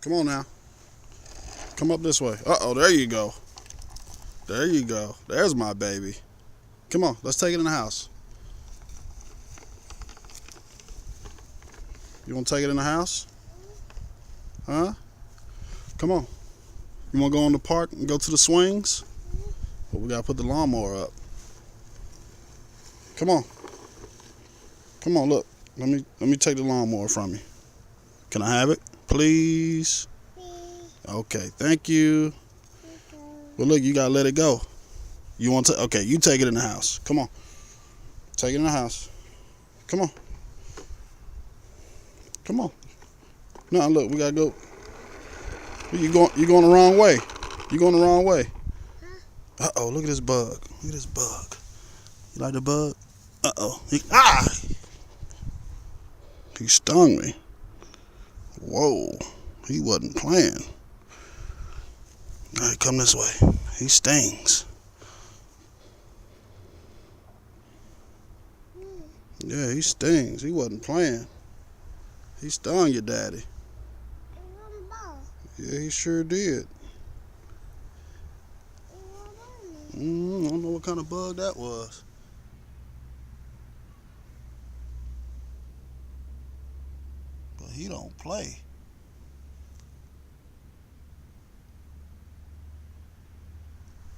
Come on now. Come up this way. Uh-oh, there you go. There you go. There's my baby. Come on, let's take it in the house. You want to take it in the house? Huh? Come on. You want to go in the park and go to the swings? But we got to put the lawnmower up. Come on. Come on, look. Let me take the lawnmower from you. Can I have it, please? Okay, thank you. Well, look, you got to let it go. You want to? Okay, you take it in the house. Come on. Take it in the house. Come on. Come on. No, look, we got to go. You're going the wrong way. You're going the wrong way. Uh-oh, look at this bug. Look at this bug. You like the bug? Uh-oh. He stung me. Whoa. He wasn't playing. All right, come this way. He stings. Yeah, he stings. He wasn't playing. He stung your daddy. Yeah, he sure did. I don't know what kind of bug that was. But he don't play.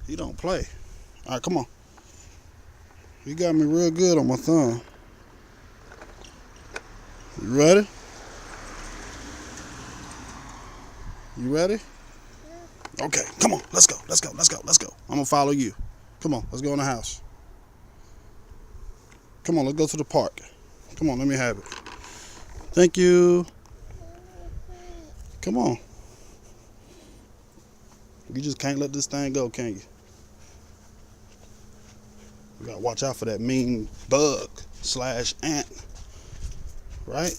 He don't play. All right, come on. He got me real good on my thumb. You ready? You ready? Okay, come on. Let's go. Let's go. Let's go. Let's go. I'm going to follow you. Come on. Let's go in the house. Come on. Let's go to the park. Come on. Let me have it. Thank you. Come on. You just can't let this thing go, can you? You got to watch out for that mean bug / ant. Right?